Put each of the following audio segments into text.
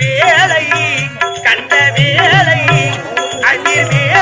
வேலை கண்ட வேலை அதிர்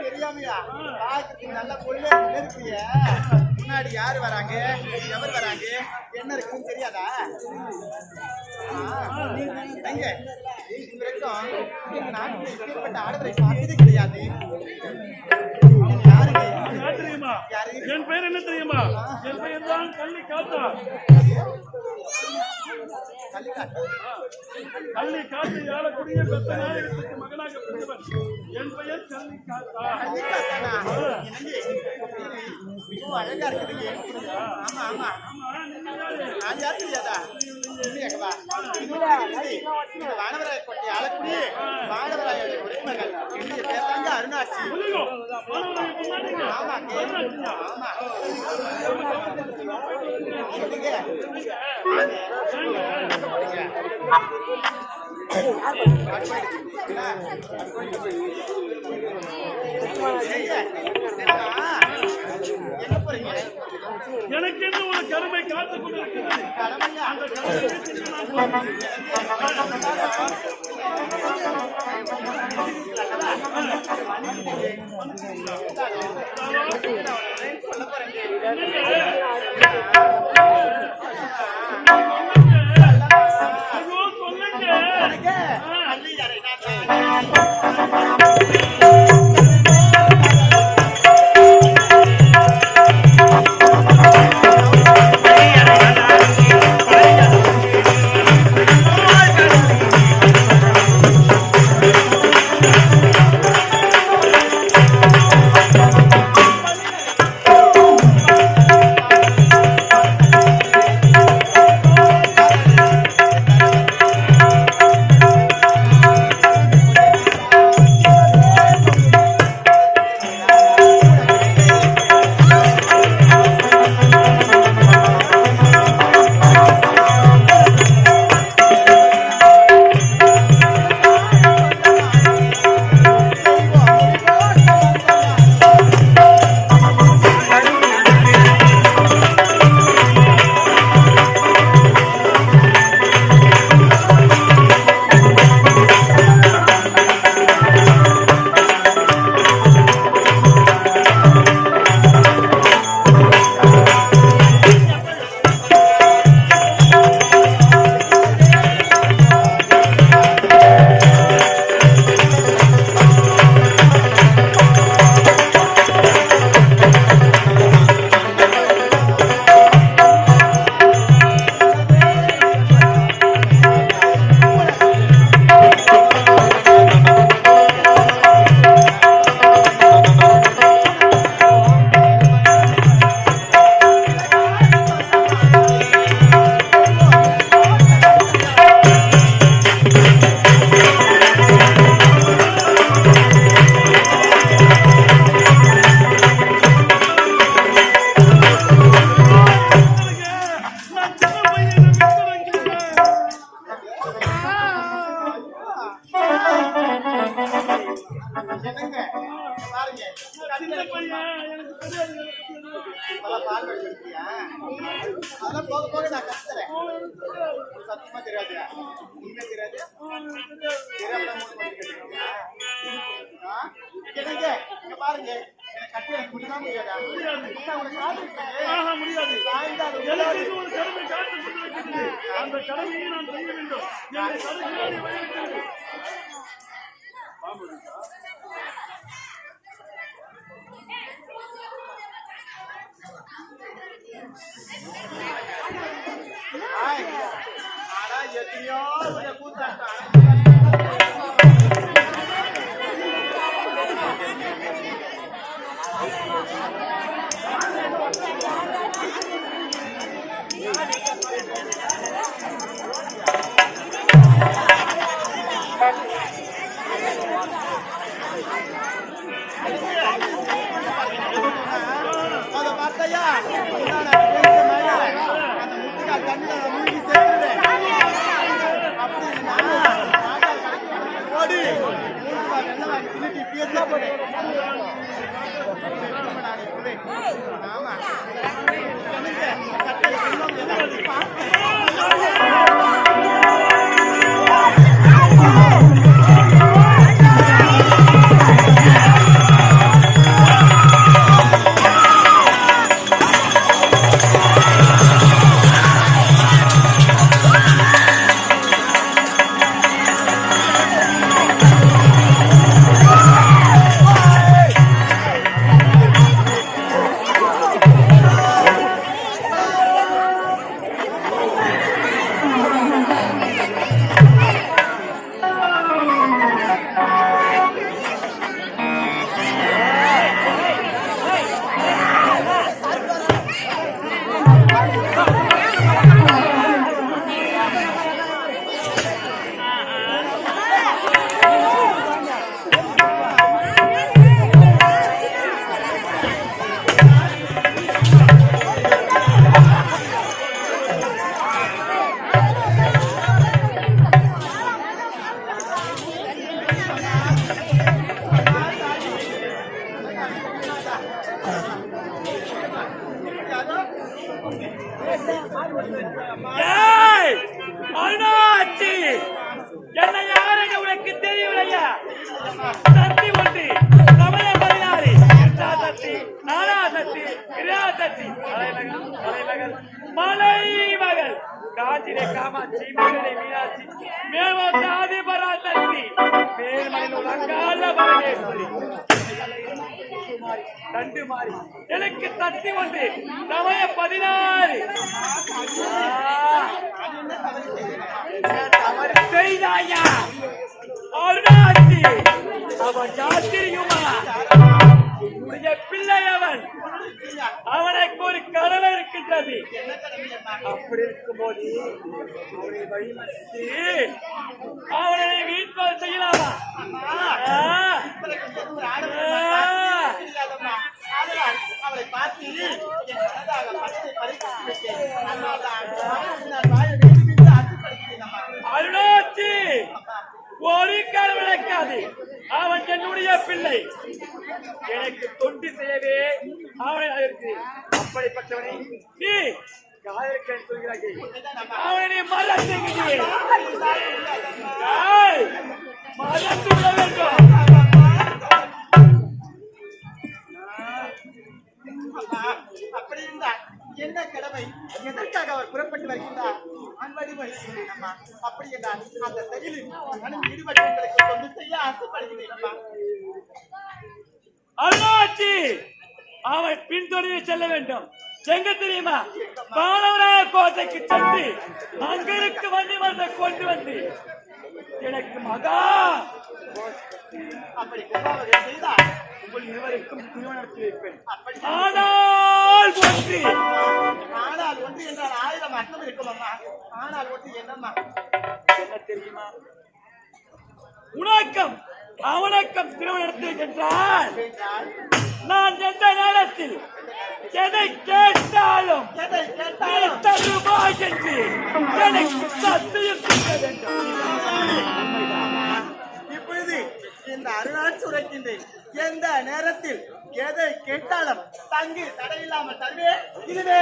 தெரியாமையா நல்ல கொள்ளை இருக்கிய முன்னாடி யாரு வராங்க எவர் வராங்க என்ன இருக்குன்னு தெரியாதா எங்க இதுவரைக்கும் நாட்டுப்பட்ட ஆடவரை பார்த்ததே கிடையாது என் பெயர் என்ன தெரியுமா என் பெயர் தான் கள்ளி காத்தா கள்ளி காத்து ஆளக்கூடிய பெத்த நாயகத்துக்கு மகனாக பிறந்தவன் என் பெயர் கள்ளி காத்தா அழகா இருக்குது ஆமா ஆமா நான் யார் தெரியாதா வானவராய கோட்டை ஆளக்கூடிய வானவராய மகள் என்னுடைய பேர் தாங்க அருணாட்சி ஆமா ஆமா என்ன போறீங்க எனக்கு என்ன ஒரு கடமை காத்துக் கொண்டிருக்கிறது அந்த அதெல்லாம் போக போக நான் கத்துறேன். சத்தியமா தெரியாது. உண்மை தெரியாது. என்னங்க இங்க பாருங்க, எனக்கு கட்டி எனக்கு முடியுமா முடியாதா? முடியாது. ஒரு கடமை காத்து கொண்டிருக்கிறது. அந்த கடமையை நான் செய்ய வேண்டும். எத்தனையோ கூத்தாட்டம் அதை பார்த்தையா அந்த முட்டுக்கா தண்ணியில மூழ்கி சேர்த்துருவேன். அப்படின்னா ஓடி வெள்ளமா இன்னைக்கு பேசுறேன். ஆமா ஏய், அண்ணாச்சி, என்னை யார் என்று உனக்கு தெரியவில்லையா? சக்தி ஒன்று, சமய 16, இரண்டா சக்தி, நாலா சக்தி, கிரியா சக்தி, தலைமகள், மலைமகள், காஞ்சிலே காமாட்சி, மகளே மீனாட்சி, மேல்வந்த ஆதிபரா சக்தி, மேல்மலையில் உள்ள அங்காள பரமேஸ்வரி, தண்டு மாறி, எனக்கு சக்தி ஒன்று, சமய 16. செய்தாயா அருணாச்சி, அவன் யாத்திரியுமா? உன்னுடைய பிள்ளை அவன். அவனுக்கு ஒரு கடமை இருக்கின்றது. அப்படி இருக்கும்போது அவனை வழிமறித்து அவனை வீட்டில் செய்யலாமா? அவளை பார்த்து அருணாச்சி, ஒரு காலம் விளக்காது. அவன் என்னுடைய பிள்ளை. எனக்கு தொண்டு செய்யவே அவனை இருக்கிறேன். அப்படிப்பட்டவனை நீ காதலிக்க சொல்கிறாய். அவனை மறந்துகிறேன். மறந்து விட வேண்டும். அப்படி இருந்தால் என்ன கடமை, எதற்காக அவர் புறப்பட்டு வருகின்றார்? அம்மா, அப்படி என்றால் அந்த செயலில் மனம் ஈடுபட்டு உங்களுக்கு தொண்டு செய்ய ஆசைப்படுகிறேன் அம்மா. அருணாச்சி, அவன் பின்தொடர்ந்து செல்ல வேண்டும். எங்க தெரியுமா? பாலவராய கோட்டைக்கு சென்று அங்கிருக்கு வண்டி மரத்தை கொண்டு வந்து எனக்கு மகா அப்படி செய்தால் உங்கள் இருவருக்கும் திருமணம் நடத்தி வைப்பேன். அப்படி ஆனால் ஒன்று என்றால் 1000 அர்த்தம் இருக்கும் அம்மா. ஆனால் ஒன்று என்னம்மா? என்ன தெரியுமா? உனக்கம் அவனக்கம் திருமணம் நடத்துகின்றால் நான் எந்த நேரத்தில் எதை கேட்டாலும் ரூபாய் என்று எனக்கு சத்தியம் செய்ய வேண்டும். இப்பொழுது இந்த அருணாட்சி உரைக்கின்றேன். எந்த நேரத்தில் எதை கேட்டாலும் தங்கு தடையில்லாமல் தருவே. இதுவே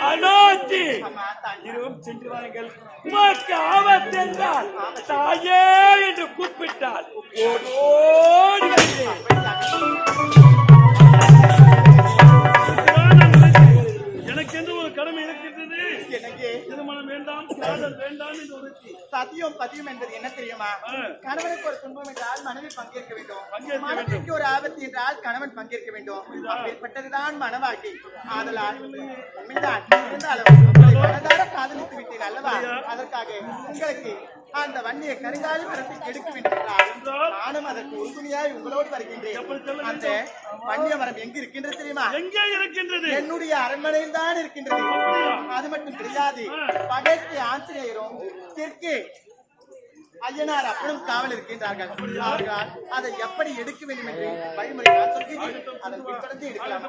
அண்ணாச்சி, இருவரும் சென்று வாருங்கள். உனக்கு ஆபத்து என்றால் தாயே என்று கூப்பிட்டால் ஓடோடி வருகிறேன். எனக்கு என்று ஒரு கடமை இருக்கின்றது. எனக்கு திருமணம் வேண்டாம், காதல் வேண்டாம் என்று ஒரு சத்தியம் பதியும் என்பது என்ன தெரியுமா? கணவனுக்கு ஒரு துன்பம் என்றால் மனைவி பங்கேற்க வேண்டும். பங்கேற்க மனைவிக்கு ஒரு ஆபத்து என்றால் கணவன் பங்கேற்க வேண்டும். அப்படிப்பட்டதுதான் மனவாழ்க்கை. ஆதலால் உண்மைதான் இருந்தாலும் உங்களை மனதார காதலித்து விட்டேன் அல்லவா? அதற்காக உங்களுக்கு அந்த வன்னியை கருங்காலி மரத்தை கெடுக்க வேண்டும் என்றால் நானும் அதற்கு உறுதுணையாய் உங்களோடு வருகின்றேன். அந்த வன்னிய மரம் எங்கு இருக்கின்றது தெரியுமா? எங்கே இருக்கின்றது? என்னுடைய அரண்மனையில் தான் இருக்கின்றது. அது மட்டும் கிடையாது, பகைக்கு ஆஞ்சநேயரும் தெற்கே ஐயனார் அப்பனும் காவல் இருக்கின்றார்கள். அவர்களால் அதை எப்படி எடுக்க வேண்டும் என்று வழிமுறை நான் சொல்கிறேன். அதன் பின்பற்றி எடுக்கலாம்.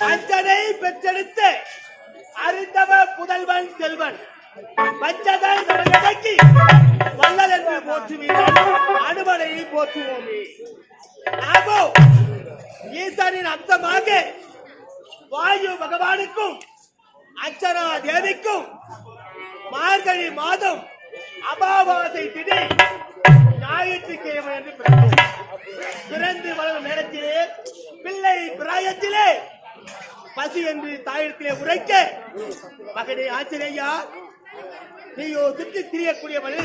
அஞ்சனை பெற்றெடுத்த அறிந்தவ புதல்வன் செல்வன் பஞ்சதாய் நடக்கி வல்லல் என்று போற்றுவீர்கள் அனுமனை போற்றுவோமே. நாமோ ஈசனின் அம்சமாக வாயு பகவானுக்கும் அர்ச்சனா தேவிக்கும் மார்கழி மாதம் அமாவாசை திதி ஞாயிற்றுக்கிழமை என்று பிறந்து வளரும் நேரத்திலே பிள்ளை பிராயத்திலே பசி என்று தாயிடத்திலே உரைக்க, மகனே ஆச்சரியா, நீயோ சுற்றி திரியக்கூடியவள்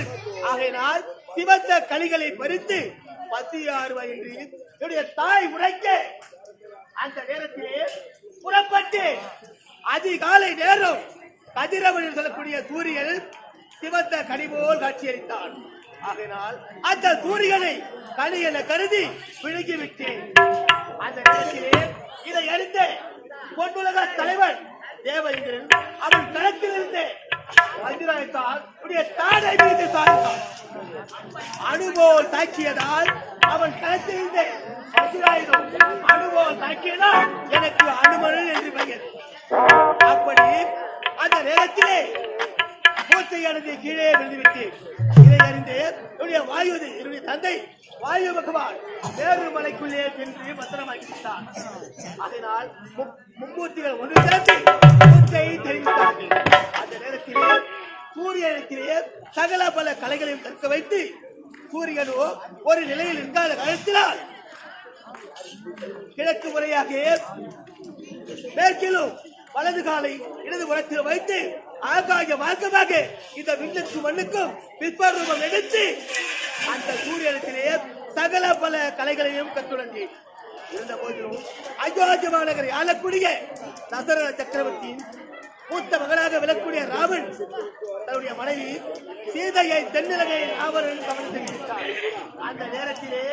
ஆகையினால் சிவந்த களிகளை பறித்து பசியாறுவாய் என்று என்னுடைய தாய் உரைக்க, அந்த நேரத்திலே புறப்பட்டு அதிகாலை நேரம் கதிரவனில் சொல்லக்கூடிய சூரியன் சிவந்த கனி போல் காட்சியளித்தான். ஆகையினால் அந்த சூரியனை கனி என கருதி விழுங்கிவிட்டேன். அந்த நேரத்திலே இதை அறிந்த பொன்னுலக தலைவன் தேவேந்திரன் அவன் களத்திலிருந்து தாடை மீது சாய்ந்தான். அனுபவம் தாக்கியதால் அவன் களத்திலிருந்து அனுபவம் தாக்கியதால் எனக்கு அனுமன் என்று பெயர். அப்படி அந்த நேரத்திலே மூச்சையானது கீழே விழுந்துவிட்டு இதை அறிந்து என்னுடைய தந்தை வாயு பகவான் வேறு மலைக்குள்ளே சென்று பத்திரமாக்கிவிட்டார். அதனால் மும்மூர்த்திகள் ஒன்று சேர்ந்து மூச்சை தெரிவித்தார்கள். அந்த நேரத்திலே சூரியனத்திலே சகல பல கலைகளையும் கற்க வைத்து சூரியனோ ஒரு நிலையில் இருக்காத காலத்தினால் கிழக்கு முறையாக மேற்கிலும் வலது காலை இடது புறத்தில் வைத்து ஆகாய மார்க்கமாக இந்த விண்ணுக்கும் மண்ணுக்கும் விஸ்வரூபம் எடுத்து அந்த சூரியனத்திலே சகல பல கலைகளையும் கற்றுணர்ந்தேன். இருந்த போதிலும் அயோத்தியா மாநகரை ஆளக்கூடிய தசரத சக்கரவர்த்தியின் மூத்த மகனாக விளக்கூடிய ராமன் தன்னுடைய மனைவி சீதையை தென்னிலகை ராவணன் கவனம் தெரிவித்தார். அந்த நேரத்திலே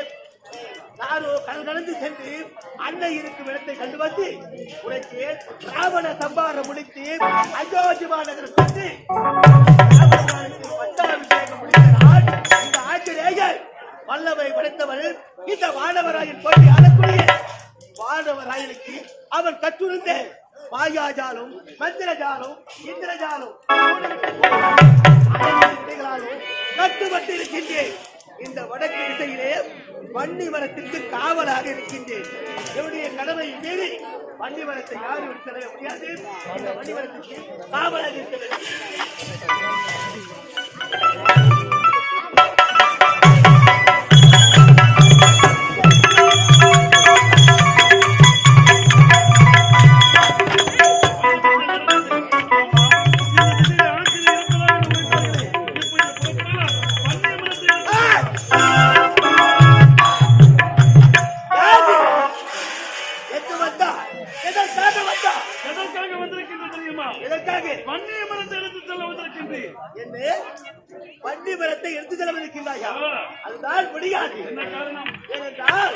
யாரோ கடந்து சென்று அன்னை இருக்கும் இடத்தை கண்டு வந்து உனக்கு ராவண சம்பாரம் முடித்து அயோத்தியா மாநகர் சென்று பட்டாபிஷேகம் முடித்தனால் இந்த ஆட்சியேயர் வல்லவை படைத்தவள் இந்த வானவராயன் போட்டி ஆளக்கூடிய வானவராயனுக்கு அவன் கற்றுணர்ந்த மாயாஜாலும் மந்திரஜாலும் இந்திரஜாலும் கட்டுப்பட்டு இருக்கின்றேன். இந்த வடக்கு திசையிலே வன்னி மரத்திற்கு காவலாக இருக்கின்றேன். என்னுடைய கடமை மீறி வன்னி மரத்தை யாரும் செல்ல முடியாது. இந்த வன்னி மரத்திற்கு காவலாக இருக்க வேண்டும். வன்னி மரத்தை எடுத்து செல்வதற்கின்றாயா? அதுதான் முடியாது. ஏனென்றால்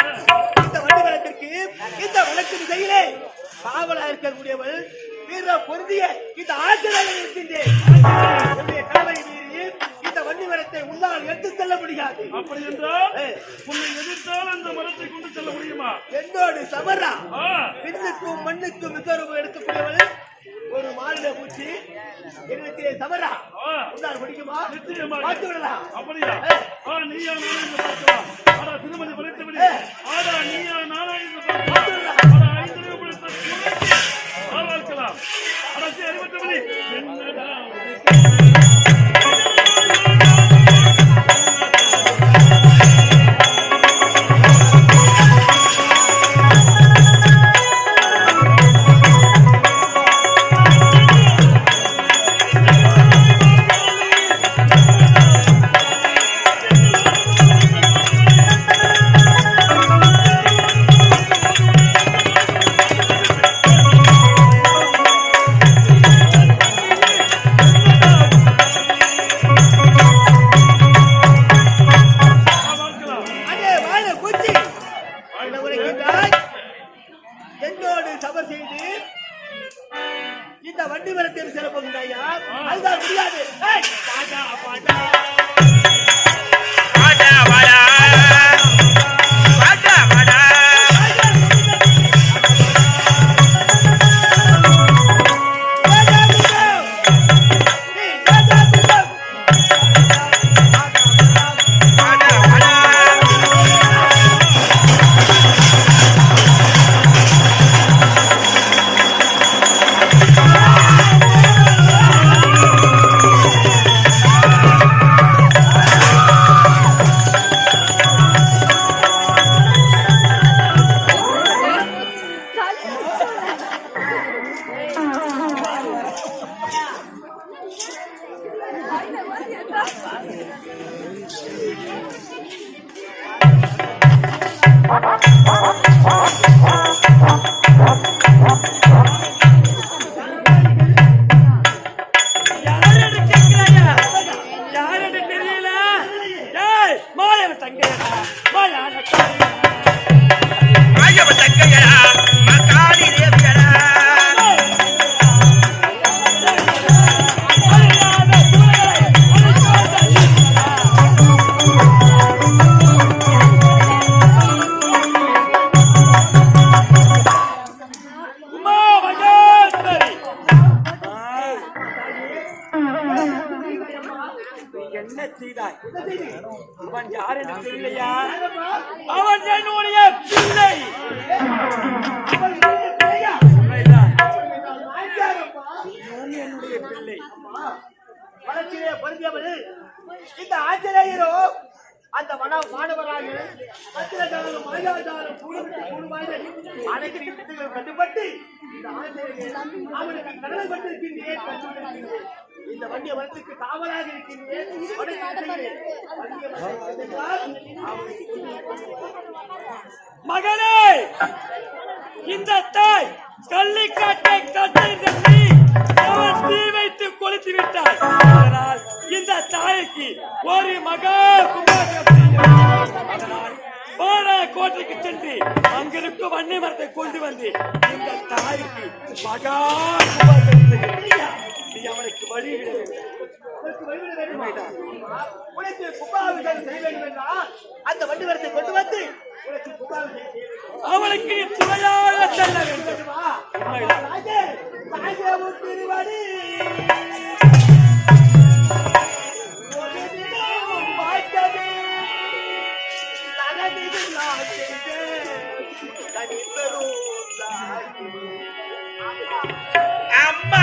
இந்த வன்னி மரத்திற்கு இந்த வழக்கு திசையிலே காவலாக இருக்கக்கூடியவள் வீர பொருந்திய இந்த ஆசிரியர் இருக்கின்றேன். கடமை மீறி இந்த வன்னி மரத்தை உன்னால் எடுத்து செல்ல முடியாது. அப்படி என்றால் உன்னை எதிர்த்தால் அந்த மரத்தை கொண்டு செல்ல முடியுமா? என்னோடு சமரா விண்ணுக்கும் மண்ணுக்கும் விசாரம் எடுக்கக்கூடியவள் ஒரு மாநில பூச்சி என்னத்திலே சமரா உன்னால் முடிக்குமா? நிச்சயமா பார்த்து விடலாம். அப்படியா? நீயா நானா என்று பார்க்கலாம். ஆனா திருமதி படைத்தபடி ஆடா நீயா நானா என்று பார்க்கலாம். ஆனா ஐந்து பிடித்த பார்க்கலாம். அரசு அறிவித்தபடி என்னடா என்னோடு சபர் செய்து இந்த வண்டி மரத்தை செல்ல போகிறாயா? அதுதான் முடியாது. என்ன செய்தாய்? அவன் யார் என்று தெரியலையா? அவன் என்னுடைய பிள்ளை. என்னுடைய பிள்ளை வளர்ச்சியிலே பொருந்தியவள் இந்த ஆஞ்சநேயரோ அந்த மாணவராக கட்டுப்பட்டு அவனுக்கு கடலை பட்டிருக்கின்றேன். இந்த வண்டிய வளத்துக்கு காவலாக இருக்கின்றேன். மகனே, இந்த தாய் கள்ளிக்காட்டை கட்டி அவன் தீ வைத்து கொளுத்து விட்டாய். அதனால் இந்த தாய்க்கு ஒரு மகா அதனால் கோட்டைக்கு சென்று அங்கிருக்கும் வன்னி மரத்தை கொண்டு வந்து இந்த தாய்க்கு மகா நீ அவனுக்கு வழிவிட உனக்கு கும்பாபிஷேகம் செய்ய வேண்டும் என்றால் அந்த வண்டி வரத்தை கொண்டு வந்து உனக்கு கும்பாபிஷேகம் அவனுக்கு துணையாக செல்ல வேண்டும். அம்மா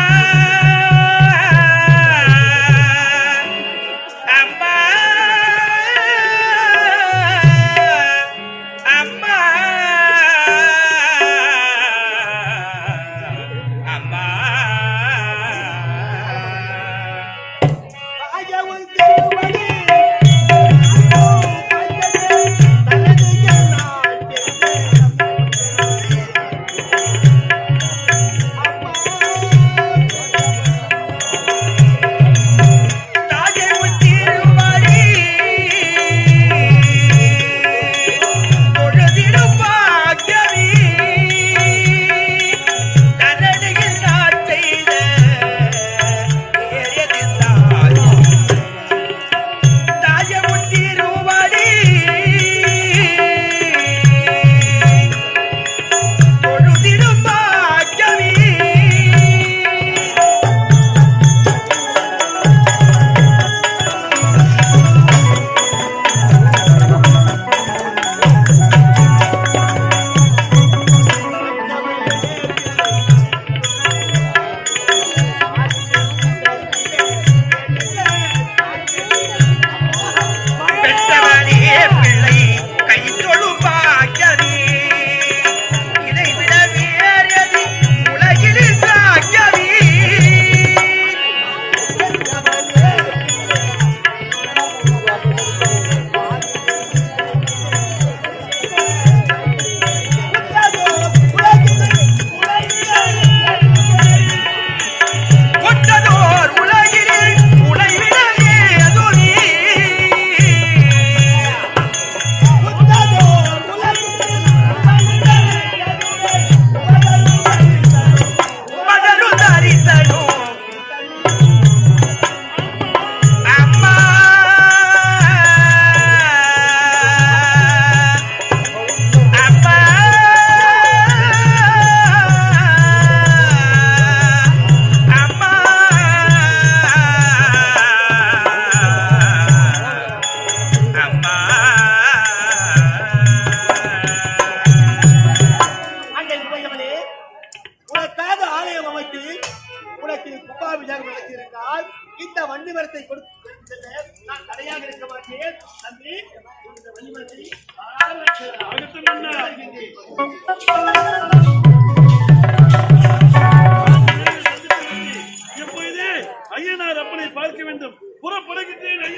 ஐயனார் அப்பனை பார்க்க வேண்டும். புறப்படுகின்றேன்.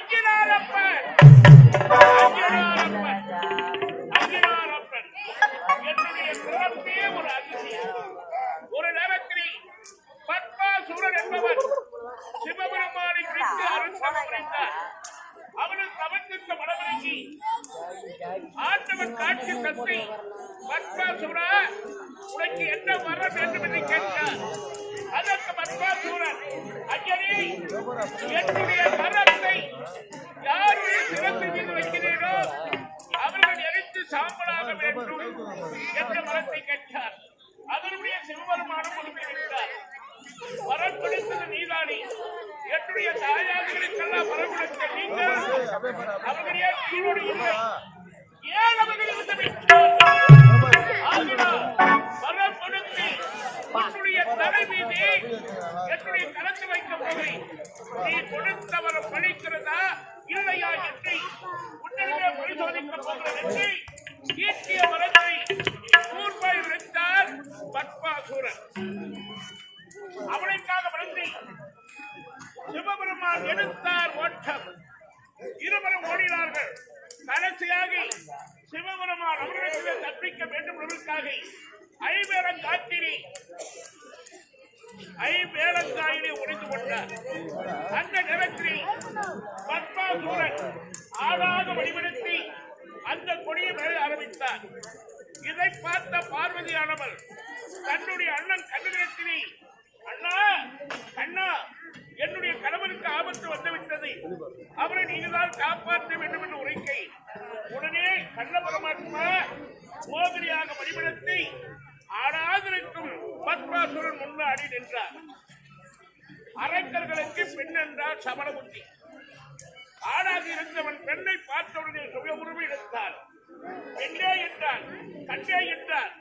அங்கினாரப்பன் என்னுடைய பிறப்பே ஒரு அதிசயம். ஒரு நேரத்தில் பத்மாசூரன் என்பவர் சிவபெருமானை குறித்து அரசாங்கம் புரிந்தார். அவனுக்கு அவனுக்கு மனமிறங்கி ஆண்டவன் காட்சி தந்தை பத்மாசூரா உனக்கு என்ன வர வேண்டும் என்று கேட்டார். அதற்கு பத்மாசூரன் ஐயனே என்னுடைய கரத்தை யாருடைய சிரத்தின் மீது வைக்கிறீரோ அவர்கள் எரித்து சாம்பலாக வேண்டும் என்ற மரத்தை கேட்டார். அதனுடைய சிவபெருமானம் உறுதியளித்தார். வரம் கொடுத்தது நீதானே. என்னுடைய தாயார்களுக்கெல்லாம் வரம் கொடுத்த நீங்கள் அவர்களே கீழோடு இல்லை. ஏன் அவர்கள் வரம் கொடுத்து உன்னுடைய தலை மீது என்னுடைய கலந்து வைக்கப் போகிறேன். நீ கொடுத்த வரம் பழிக்கிறதா இல்லையா என்று உன்னிடமே பரிசோதிக்கப் போகிறேன் என்று ஈட்டிய வரத்தை ஊர்வாய் விழுந்தார் பத்மாசூரன். அவனுக்காக வந்து சிவபெருமான் எடுத்தார் ஓட்டம். இருவரும் ஓடினார்கள். கடைசியாக சிவபெருமான் அவர்களிடத்திலே தப்பிக்க வேண்டும் என்பதற்காக ஐவேலங்காயினை உடைத்து கொண்டார். அந்த நேரத்தில் பத்மாசூரன் ஆளாக வழிபடுத்தி அந்த கொடியை மேலே ஆரம்பித்தார். இதை பார்த்த பார்வதியானவள் தன்னுடைய அண்ணன் கண்ணனிடத்திலே, அண்ணா அண்ணா என்னுடைய கணவனுக்கு ஆபத்து வந்துவிட்டது, அவரை நீங்கள்தான் காப்பாற்ற வேண்டும் என்று உரைக்கை உடனே கண்ண பரமாத்மா மோகினியாக வழிபடுத்தி ஆடாதிருக்கும் பத்மாசுரன் முன்னாடி நின்றார். அரக்கர்களுக்கு பெண் என்றால் சமண புத்தி. ஆடாக இருந்தவன் பெண்ணை பார்த்தவுடனே சுய உரிமை எடுத்தார். பெண்ணே என்றார், கண்ணே என்றார்.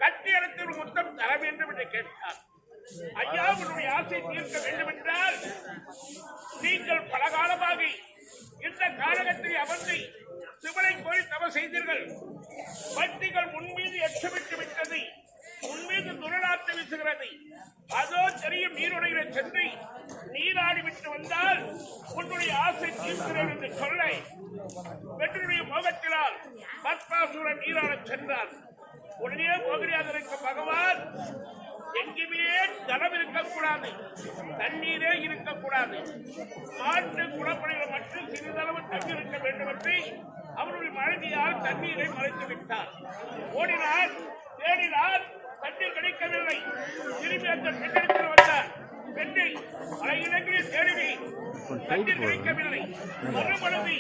கட்டி அழைத்து ஒரு முத்தம் தர வேண்டும் என்று கேட்டார். ஐயா உன்னுடைய ஆசை தீர்க்க வேண்டும் என்றால் நீங்கள் பல காலமாக இந்த காலகட்டத்தில் அமர்ந்து சிவனை கோரி தவ செய்தீர்கள். பட்டிகள் முன்மீது எச்சமிட்டு விட்டது, முன்மீது துரநாட்டு வீசுகிறது. அதோ தெரியும் நீருடைகளை சென்று நீராடி விட்டு வந்தால் உன்னுடைய ஆசை தீர்க்கிறேன் என்று சொல்ல பெண்ணுடைய மோகத்தினால் பத்மாசூரன் நீராடச் சென்றார். உடனே மோகினியாக இருக்கும் பகவான் எங்குமே ஜலம் இருக்கக்கூடாது, தண்ணீரே இருக்கக்கூடாது, மாற்று குளப்படையில் மட்டும் சிறிதளவு தண்ணீர் இருக்க வேண்டும் என்று அவருடைய மனைவியால் தண்ணீரை மறைத்து விட்டார். ஓடினார், தேடினார், தண்ணீர் கிடைக்கவில்லை. திரும்பி அந்த பெண்ணிடத்தில் வந்தார். பெண்ணை பல இடங்களில் தேடினேன், தண்ணீர் கிடைக்கவில்லை. மறுபொழுது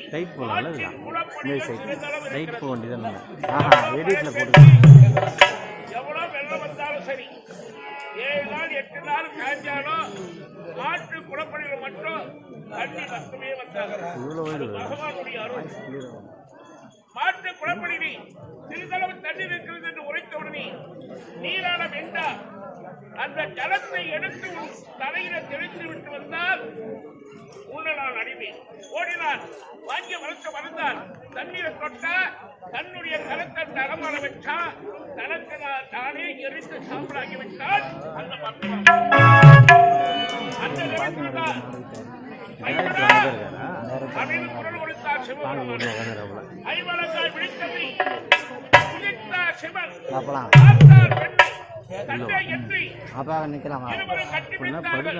குளப்படையில் சிறிதளவு எவ்வளவு வெள்ளம் வந்தாலும் சரி, 7 நாள் 8 நாள் காய்ச்சாலும் மாற்று குளப்படையில் மட்டும் தண்ணி மட்டுமே வந்தாங்க. பகவானுடைய அருள். மாற்று குளப்படையில் சிறிதளவு தண்ணீர் இருக்கிறது என்று உரைத்தவுடனே நீராட வேண்டாம், அந்த ஜலத்தை எடுத்து தலையில தெளித்து விட்டு வந்தால் உன்னை நான் அடிவேன். ஓடினார், வாங்கி வளர்க்க வந்தார். தண்ணீரை தொட்டா தன்னுடைய கரத்தை தரமான வச்சா தனக்கு தானே எரித்து சாம்பலாகி விட்டால் அந்த பத்மம் அந்த நேரத்தில் தான் அப்படின்னு குரல் கொடுத்தார் சிவபெருமான். ஐவலங்காய் விழித்ததை குதித்தார் சிவன். பார்த்தார் பெண்ணை, தந்தை என்று இருவரும் கட்டி பிடித்தார்கள்.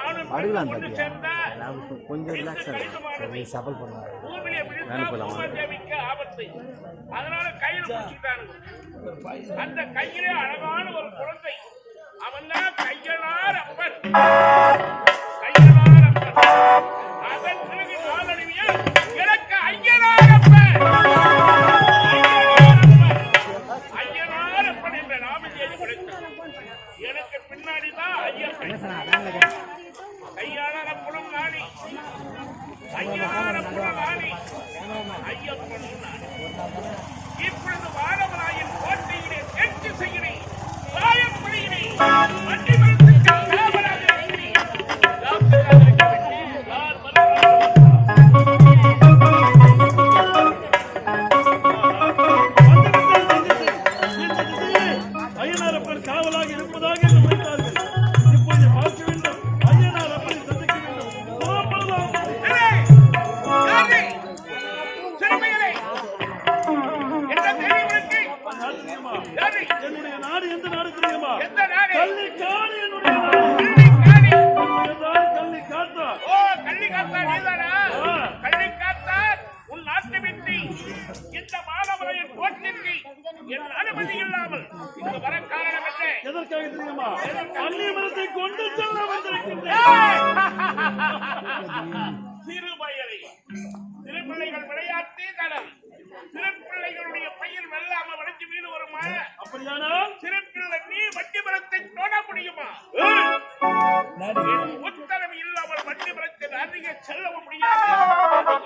ஆணும் கொண்டு சேர்ந்தார். கொஞ்சம் பூமியிலே விழுந்தால் பூமாதேவிக்கு ஆபத்து. அதனால கையில் பிடிச்சிட்டாங்க. அந்த கையிலே அழகான ஒரு குழந்தை, அவன் தான் கையனார் அப்பன். கையனார் அப்பன். அதன் பிறகு நாளடைவில் எனக்கு ஐயனார் அப்பன், ஐயனார் அப்பன் என்ற நாமதேவி கிடைத்தது. எனக்கு பின்னாடிதான் ஐயப்பன். கையாளர் அப்பனும் நாடி, ஐயனார் அப்பனும் நாடி, ஐயப்பனும் நாடி. இப்பொழுது வானவராயின் கோட்டையிலே தேர்ச்சி செய்கிறேன், சாயப்படுகிறேன், வண்டி மரத்துக்கு காவலாக இருக்கிறேன். யார் ஐயனாரப்பன் காவலாக இருப்பதாக உரைத்தார்கள். இப்போது பார்க்க வேண்டும், ஐயனாரப்பனை சந்திக்க வேண்டும். ஆமா வன்னி மரத்தை கொண்டு செல்ல வந்திருக்கின்றேன். சிறு வயலை சிறு பிள்ளைகள் விளையாட்டே தடம். சிறு பிள்ளைகளுடைய பயிர் வெள்ளாம வளைஞ்சு மீது வருமா? அப்படியானால் சிறு பிள்ளை நீ வட்டி மரத்தை தொட முடியுமா? உத்தரவு இல்லாமல் வட்டி மரத்தில் அதிக செல்லவும் முடியாது,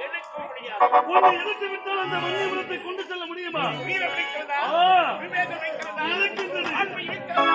எடுக்கவும் முடியாது. உன்னை எடுத்து விட்டால் அந்த வன்னி மரத்தை கொண்டு செல்ல முடியுமா? வீரம் இருக்கிறதா? விவேகம் இருக்கிறதா? இருக்கின்றது. அன்பு இருக்கிறதா?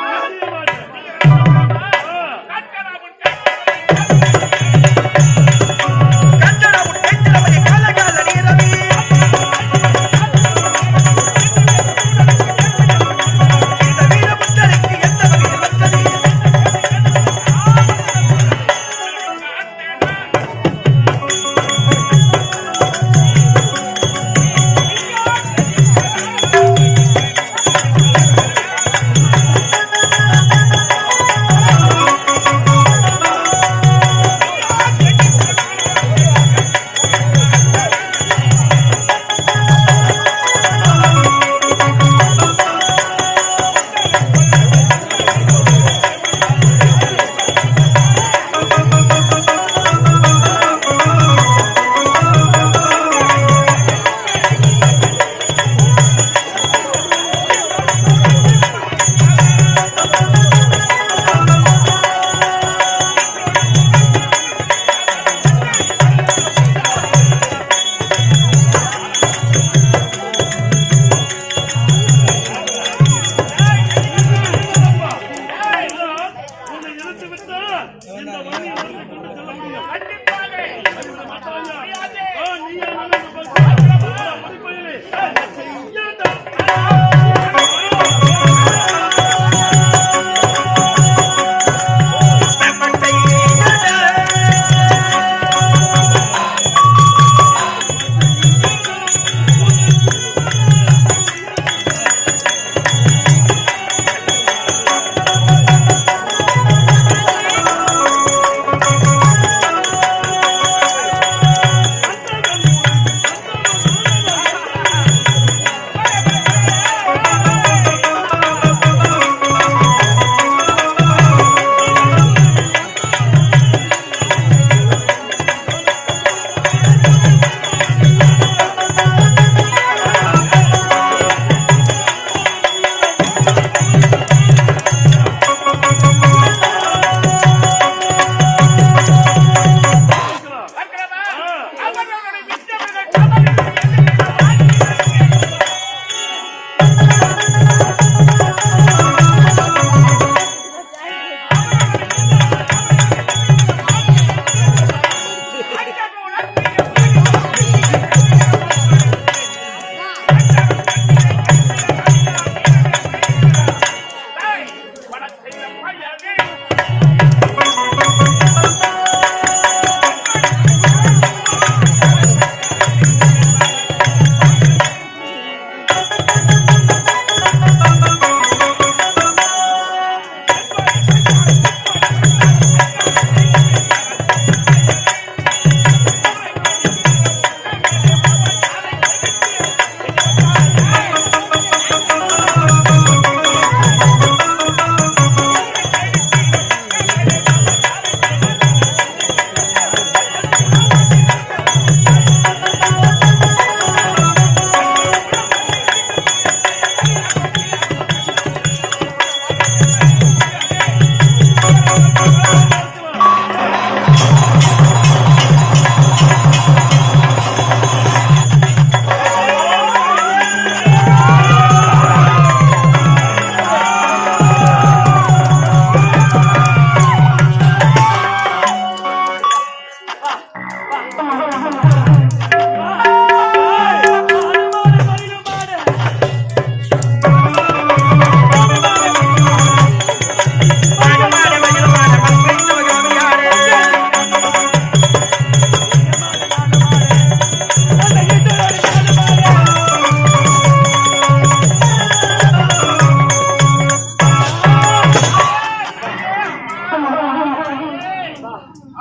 நிச்சயமாக.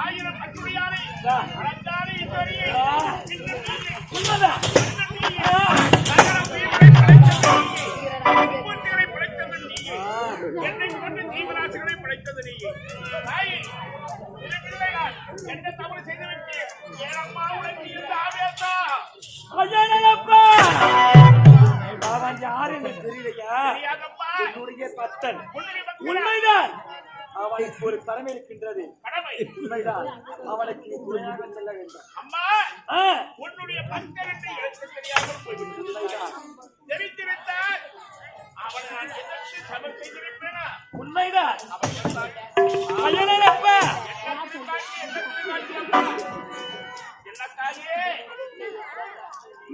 ஆயிரம் அச்சுடையாரை அழைத்தாலே ஈஸ்வரியை பக்தன். உன்னுடைய பக்தனா? உண்மைதான். அவனுக்கு ஒரு கடமை இருக்கின்றது. கடமை. உண்மைதான். அவனுக்கு நீ துணையாக செல்ல வேண்டும். அம்மா ஆ, உன்னுடைய பக்தன் என்று எனக்கு தெரியாமல் போய்விட்டது. உண்மைதான். தெரிந்திருந்தால் அவனை நான் எதற்கு சமர் செய்திருப்பேனா? உண்மைதான். அவன் சொன்னான், அயனப்பா, என்ன தாயே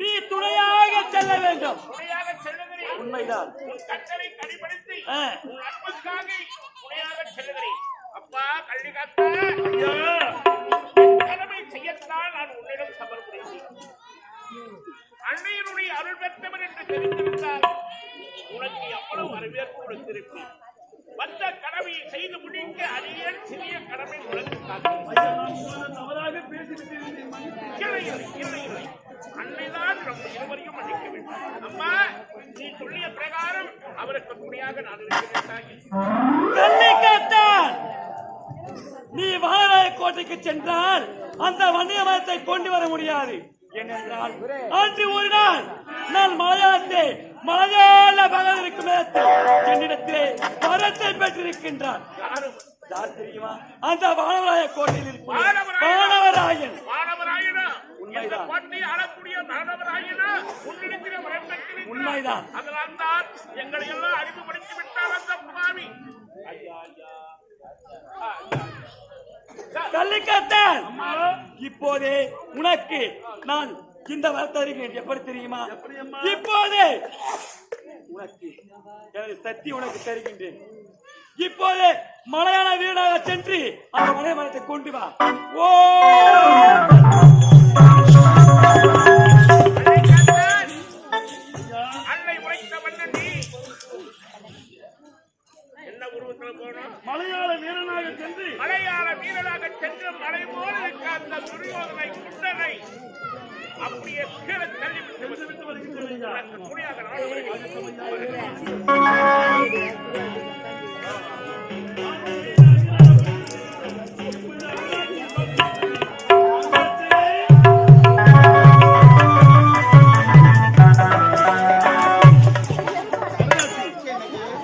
நீ துணையாக செல்ல வேண்டும். துணையாக செல்லுகிறேன். உண்மைதான். உன் கட்டளை கடைபிடித்து ஆ, உன் அன்புக்காக துணையாக செல்லுகிறேன். அப்பா கள்ளிகாத்தா, என் கடமை செய்யத்தான் நான் உன்னிடம் சமர்ப்பித்தேன். அன்னையினுடைய அருள் பெற்றவர் என்று தெரிந்திருந்தால் உனக்கு எவ்வளவு வரவேற்பு கொடுத்திருப்பேன். வந்த கடமையை செய்து முடிக்க அடியேன் சிறிய கடமை உனக்கு தவறாக பேசிவிட்டேன். இல்லை. அன்னைதான் நம்ம இருவரையும் மன்னிக்க வேண்டும். அம்மா நீ சொல்லிய பிரகாரம் அவருக்கு துணையாக நான் இருக்கிறேன் தாயே. கள்ளிக்காத்தான், நீ வாராய கோட்டைக்கு சென்றால் அந்த வன்னிய மரத்தை கொண்டு வர முடியாது. ஏனென்றால் அன்று ஒரு நாள் நான் மலையாள பகவதற்கு மேலத்தில் என்னிடத்திலே வரத்தை பெற்றிருக்கின்றான். யார் தெரியுமா? அந்த வானவராய கோட்டையில் இருக்கும் வானவராயன். மாணவராயனா உண்மைதான். இந்த கோட்டையை ஆளக்கூடிய மாணவராயனா உன்னிடத்திலே வரம் பெற்றிருக்கிறார். உண்மைதான். அதனால் தான் எங்களை எல்லாம் அறிமுகப்படுத்தி விட்டார் அந்த சுவாமி. கள்ளிக்காத்தான், இப்போதே உனக்கு நான் இந்த வரத்தை தருகிறேன். எப்படி தெரியுமா? இப்போதே உனக்கு எனது சக்தி உனக்கு தருகின்றேன். இப்போதே மலையாள வீடாக சென்று அந்த மலை மரத்தை கொண்டு வா. ஓ அன்னை உரைத்த வண்ணி என்ன உருவத்தில் போனோம்? மலையாள வீரனாக சென்று மலையாள வீரராக சென்று மலை போல இருக்க அந்த துரியோதனை குண்டனை அப்படியே கீழே தள்ளிவிட்டு விட்டு வருகின்றேன். துணியாக நான் வருகிறேன்.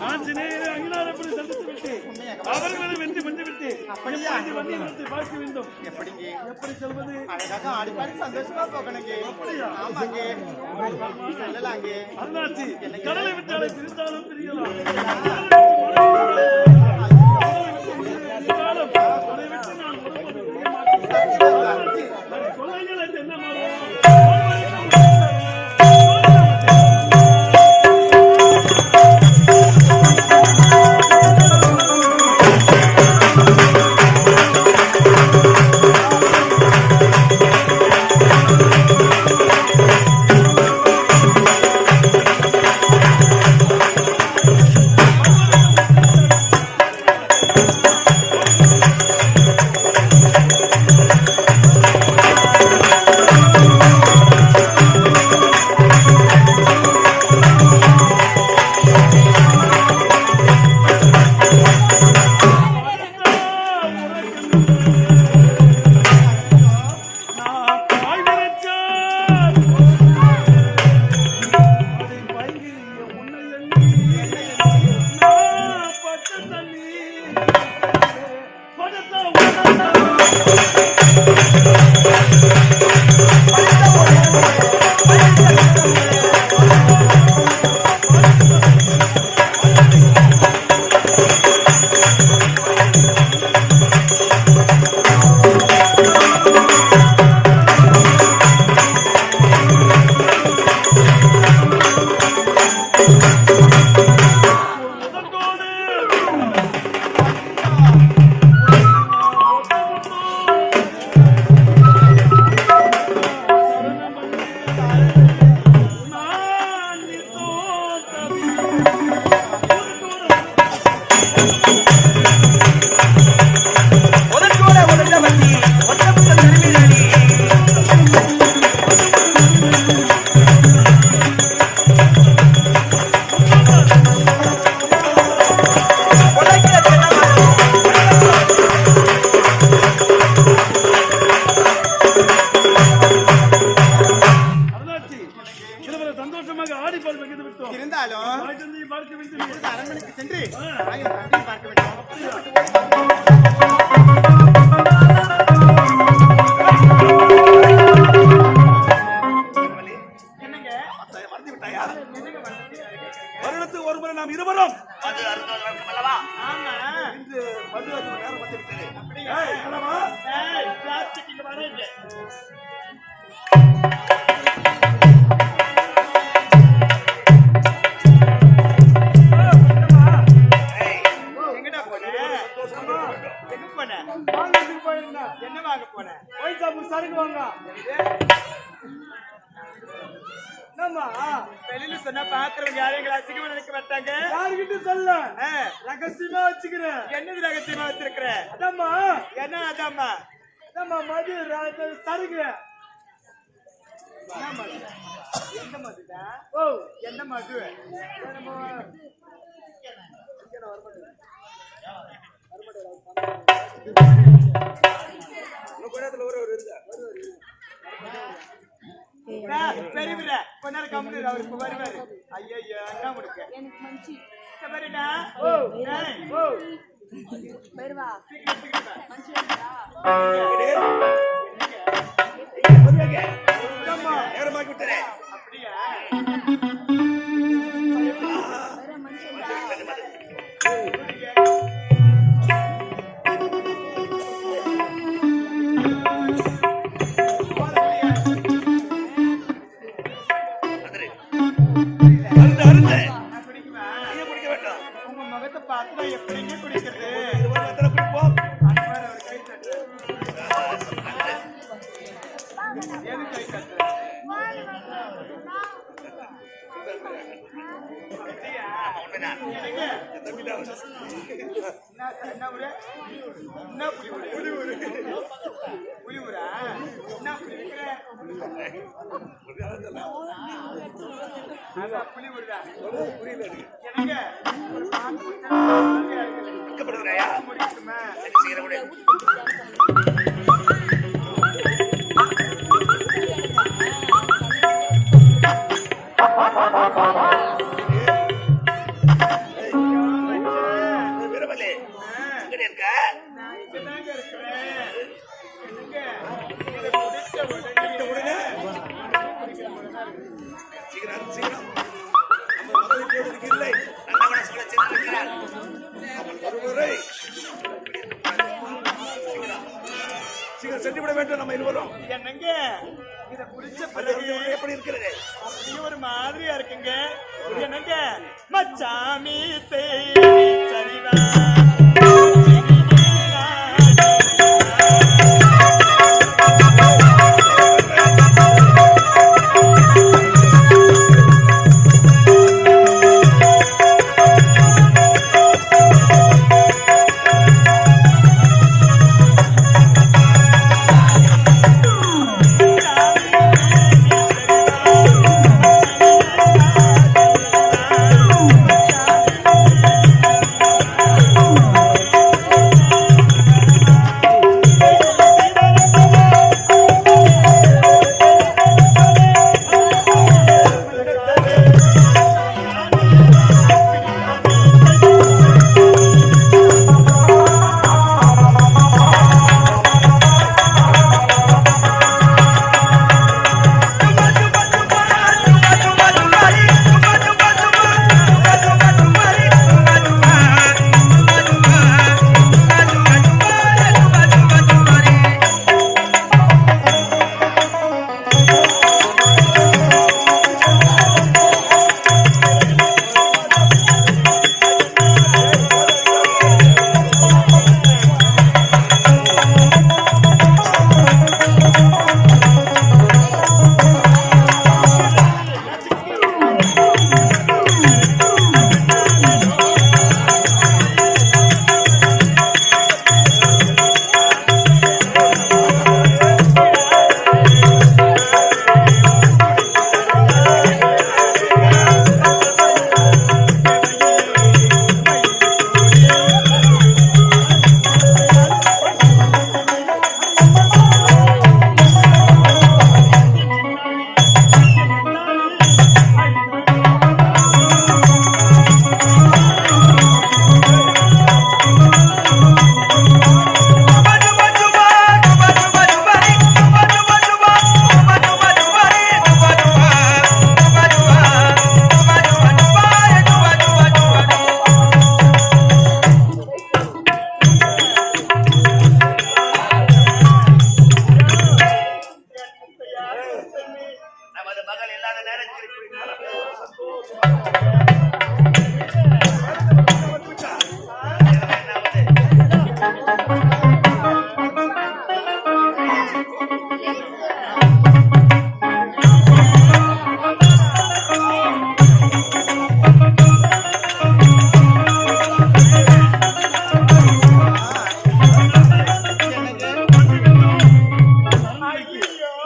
ஆஞ்சநேயரை அங்கிலாரப்படி சந்தித்து விட்டு அவர்களை வென்று வந்துவிட்டு அப்படியா? வந்தியத்தை பார்க்க வேண்டும். எப்படிங்க? எப்படி செல்வது? அழகாக ஆடிப்பாடி சந்தோஷமா போகணுங்க. ஆமாங்க, சொல்லலாங்க. அண்ணாச்சி கடலை விட்டாலே பிரிந்தாலும் பிரியலாம். அதை விட்டு நான் ஒருபோதும் பிரிய மாட்டேன். கொள்ளைகள் என்று என்ன பார்க்க வேண்டும். இப்பொழுது அரண்மனைக்கு சென்று தாயும் தந்தையும் பார்க்க வேண்டும். என்னங்க மறந்து விட்டாயா? என்னங்க மறந்துட்டீங்க? வருடத்துக்கு ஒரு முறை நாம் இருவரும் அது அருந்தோம் வழக்கம் அல்லவா? ஆமா இன்று மது அருந்தும் நேரம் வந்து விட்டது. அப்படியா? ஏய், அல்லவா? ஏய், பிளாஸ்டிக் இங்க வரேங்க. எங்கடா போன? எங்க போன? வாங்கறதுக்கு போயிருந்தேன். என்ன வாங்க போன? ஒயிட் ஷாப்பு சரக்கு வாங்க. என்னம்மா? வெளியில சொன்னா பாக்குறவங்க யாரும் எங்களை அசிங்கமா நினைக்க மாட்டாங்க. யாருகிட்ட சொல்ல? ஆ, ரகசியமா வச்சுக்கிறேன். என்னது ரகசியமா வச்சிருக்கிற? அதாம்மா, என்ன அதாம்மா? அதாம்மா மது சரக்கு. என்ன மது? எந்த மதுடா? ஓ, எந்த மது? பெரியவரா கொஞ்ச நேரம் கம்முனு அவர் இப்ப வருவாரு. ஐயோ என்ன உனக்கு சரிடா. ஓ, ஏய், ஓ. என்னம்மா? நேரமாகி விட்டதே. அப்படியா? அருந்து, அருந்து. நான் குடிக்குமா? நீயே குடிக்க வேண்டாம். உங்க முகத்தை பார்த்து நான் எப்படிங்க குடிக்கிறது? இருவரும் எத்தனை குடிப்போம்? அன்பார் அவர் கை தட்டு. எது கை தட்டு? அப்படியா? என்னங்க? என்ன ஊரு? என்ன புலி ஊரு? புலி ஊரா? என்ன புலி இருக்கிற? அதான் புலி ஊருடா. என்னங்க? ஒரு பாட்டு குடிச்சா மாதிரியா இருக்குது. வெட்கப்படுகிறாயா? முடிக்குமா? சரி, சீக்கிரம் விடு. வீரமலி, எங்கடி இருக்க? நான் இங்கதாங்க இருக்கிறேன். என்னங்க? இதை குடிச்ச உடனே சீக்கிரம், சீக்கிரம். நம்ம மதுரை போவதற்கு இல்லை. நல்லவன சொல்ல சென்றிருக்கிறார். அவன் ஒருவரை சீக்கிரம் சென்று விட வேண்டும் நம்ம இருவரும். என்னங்க இத குடிச்ச பிறகு எப்படி இருக்கிறது? அப்படியே ஒரு மாதிரியா இருக்குங்க. என்னங்க மச்சாமி சரிவா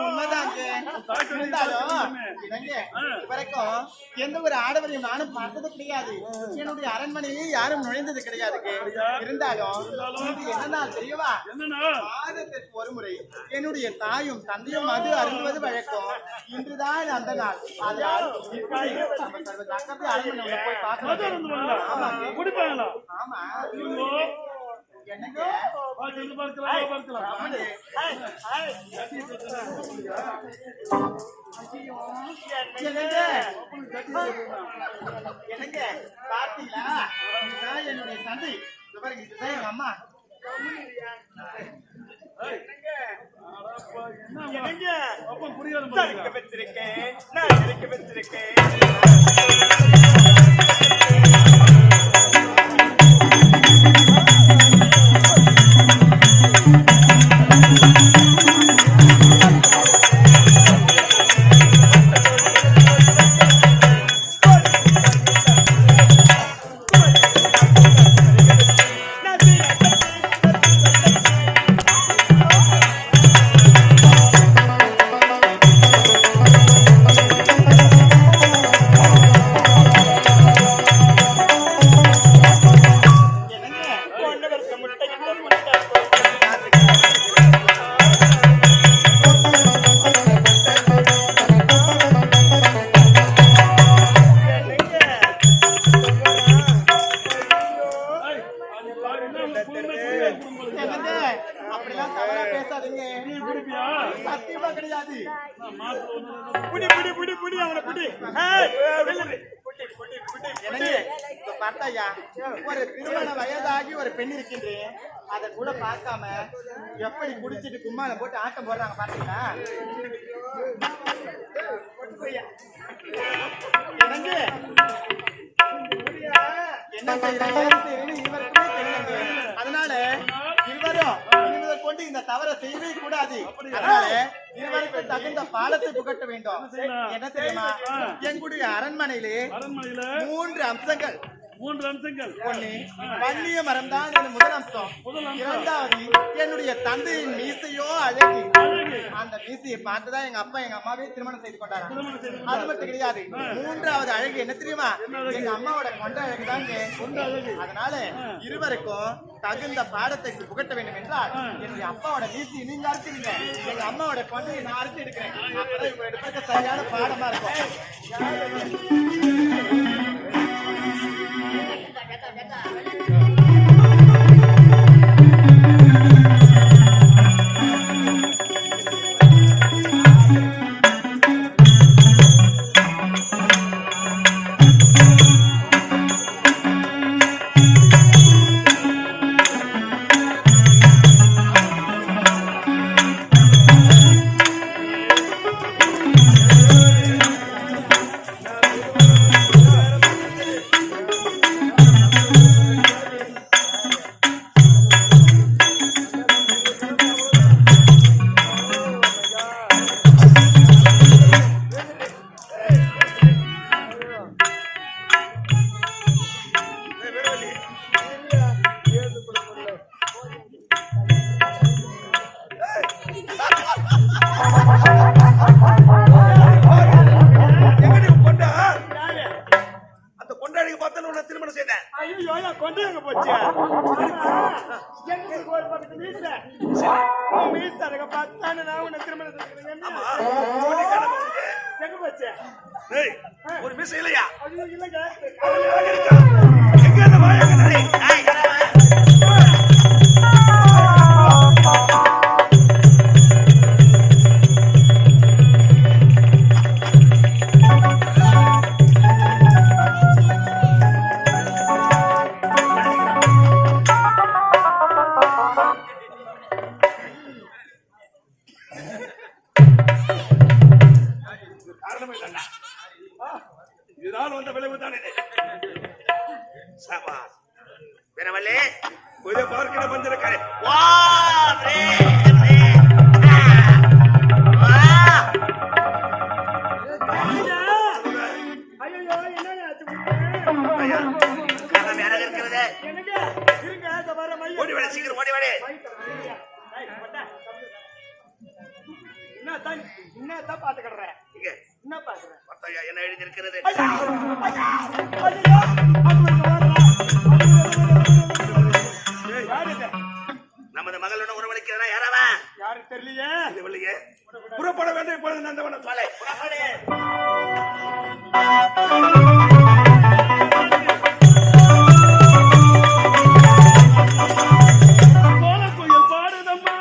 உண்மைதாங்க. இருந்தாலும் இவங்க இதுவரைக்கும் எந்த ஒரு ஆடவரையும் நானும் பார்த்தது கிடையாது. என்னுடைய அரண்மனையிலே யாரும் நுழைந்தது கிடையாதுங்க. இருந்தாலும் இது என்ன நாள் தெரியவா? மாதத்திற்கு ஒரு முறை என்னுடைய தாயும் தந்தையும் மது அருந்துவது வழக்கம். இன்றுதான் அந்த நாள். அதனால் இப்படி நம்ம சர்வ ஜாக்கிரதை அரண்மனையில போய் பார்க்கணும். ஆமாங்க. குடிப்பாங்களா? ஆமா. என்னங்க? என்னங்க பாத்தீங்களா? இதுதான் என்னுடைய தந்தை. இது பாருங்க, இதுதான் எங்க அம்மா. சரிக்க வச்சிருக்கேன், நான் சரிக்க வச்சிருக்கேன். அப்படிலாம் தவறா பேசாதீங்க. சத்தியமா கிடையாது. பார்த்தாயா, ஒரு திருமண வயதாகி ஒரு பெண் இருக்கின்றேன், அதை கூட பார்க்காம எப்படி குடிச்சிட்டு கும்மால போட்டு ஆட்டம் போடுறாங்க பாத்தீங்களா? என்ன செய்யறேன்னு இவருக்குமே தெரியலங்க. அதனால இருவரும் இவரை கொண்டு இந்த தவறை செய்யவே கூடாது. அதனால இருவருக்கு தகுந்த பாடத்தை புகட்ட வேண்டும். என்ன தெரியுமா? எங்களுடைய அரண்மனையிலே 3 அம்சங்கள். ஒண்ணு வன்னிய மரம் தான் முதல் அம்சம். இரண்டாவது என்னுடைய தந்தையின் மீசையோ அழகு. அந்த மீசையை பார்த்துதான் எங்க அப்பா எங்க அம்மாவே திருமணம் செய்து கொண்டாங்க. அது மட்டும் கிடையாது, 3வது அழகு என்ன தெரியுமா? எங்க அம்மாவோட கொண்ட அழகுதாங்க. அதனால இருவருக்கும் தகுந்த பாடத்தை புகட்ட வேண்டும் என்றால் என்னுடைய அப்பாவோட மீசையை நீங்க அறுத்துடுங்க, எங்க அம்மாவோட கொண்டையை நான் அறுத்து எடுக்கிறேன். அப்பதான் இவங்க எடுப்பதற்கு சரியான பாடமா இருக்கும். ஒரு மிஸ் இல்லையா? இதுதான் அதனால் வந்த விளைவு தான் இது. சபாஸ் வீரவல்லி கொஞ்சம் பார்க்கிற வந்திருக்கிறேன். வா ரே ரே வா ஐயோ என்ன ஆச்சு ஐயா காலம் யாராக இருக்கிறது? என்னங்க இருங்க அந்த வர மைய ஓடி வாடி சீக்கிரம் ஓடி வாடி. என்ன பாத்துக்கறேன் இங்க என்ன பாக்குறேன் பத்தையா என்ன எழுதி இருக்கிறது? நமது மகளோட உறவளிக்கிறதா யாராவன்? யாருக்கு தெரியலையே இல்லையே. புறப்பட வேண்டும் இப்பொழுது நந்தவன சாலை. கோலக்குயில் பாடுதம்மா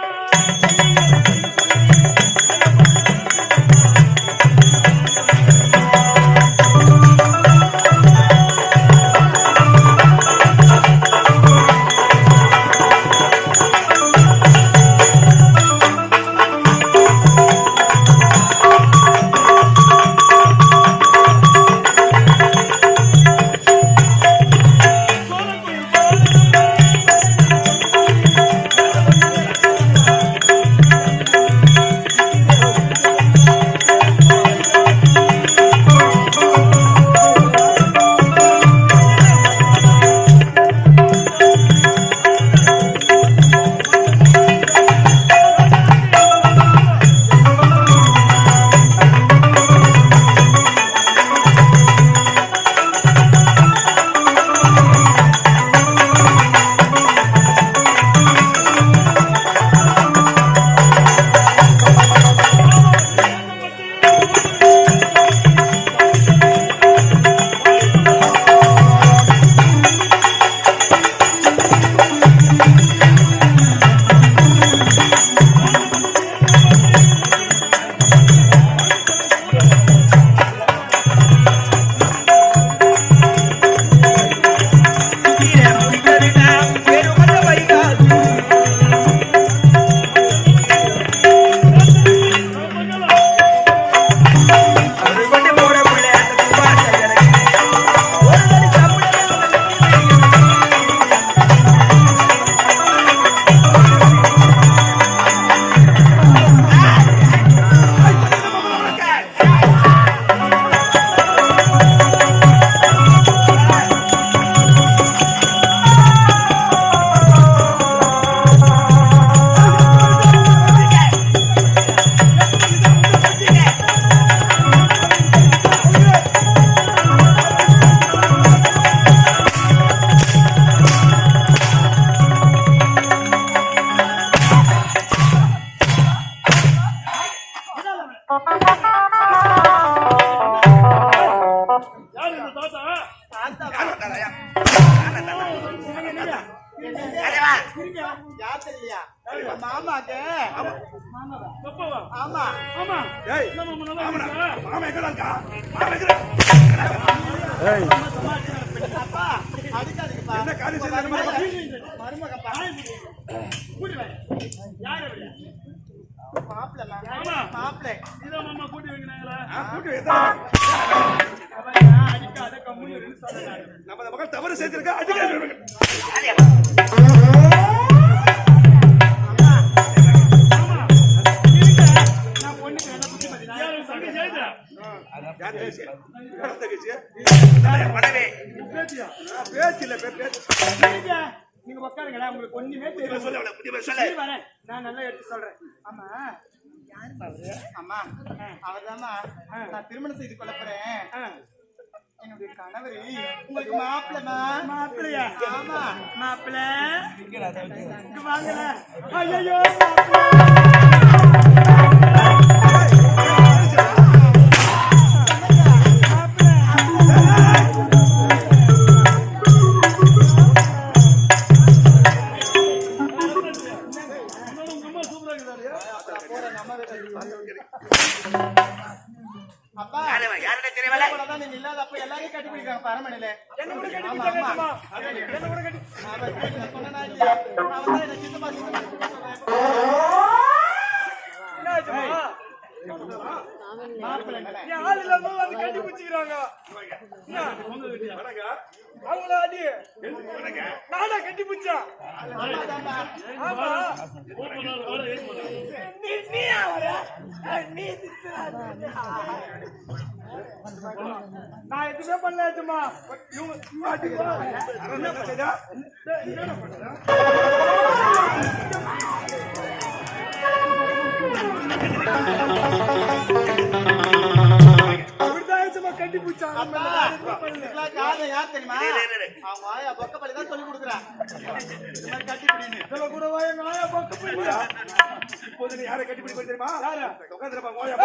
யார் இந்த தாத்தா? யார் தெரியலையா? மாமாக்கு அப்பவா? ஆமா ஆமா. ஏய் என்ன மாமா நல்லா இருக்கா? மாமா எங்க இருக்கா? மாமா எங்க? அப்பா அதுக்காதுக்குப்பா என்ன காரியம் செய்யணும்? மருமகப்பா கூட்டி வா யார் அவரு மாப்பிள்ளை ஆமா. மாப்பிள்ளை இதான் மாமா கூட்டி வைக்கிறாங்களா? கூட்டி வைத்தா அடிக்காத கம்முனு சொல்றாரு நமது மகள் தவறு செய்திருக்கா அடிக்க நான் பொண்ணுக்கு என்ன புத்தி பத்தி யாரு சண்டை செய்தா? யார் பேசி படவே பேத்தியா? பேச்சு இல்ல பேச்சு நீங்க உட்காருங்களேன் உங்களுக்கு ஒண்ணுமே தெரியும் சொல்ல புத்தி சொல்ல வரேன் நான் நல்லா எடுத்து சொல்றேன் ஆமா அம்மா அவர்தாம்மா நான் திருமணம் செய்து கொள்ள போறேன் என்னுடைய கணவர் உங்களுக்கு மாப்பிள்ளமா மாப்பிள்ளையா ஆமா மாப்பிள்ள இங்க வாங்கல ஐயோ அப்பா யாருன்னு தெரியவில்லை தான் நீங்க இல்லாதப்ப எல்லாரையும் கட்டி பிடிக்கிறாங்க அரமனையில என்ன கூட கட்டி ஆமா, பிடிச்சாங்க ஆமா. என்ன கூட கட்டி அவன் சொன்னா இல்லையா அவன் தான் என்ன சித்தமா என்னாச்சுமா என் ஆள் இல்லாம வந்து கட்டி பிடிச்சிக்கிறாங்க. அவங்கள அடி நானா கட்டி பிடிச்சேன். ஆமா நீ அவர நீ நான் எதுவுமே பண்ணலாச்சுமா. கட்டி பிடிச்சாங்க. காரணம் யார் தெரியுமா? அவங்க ஆயா பொக்கப்பள்ளி தான் சொல்லி கொடுக்குறான். கட்டி பிடின்னு கூட எங்க ஆயா பக்க போயிடுறா. இப்போது நீ யாரை கட்டி பிடிப்பது தெரியுமா? யாரா? உட்கார்ந்துருப்பா ஓயா.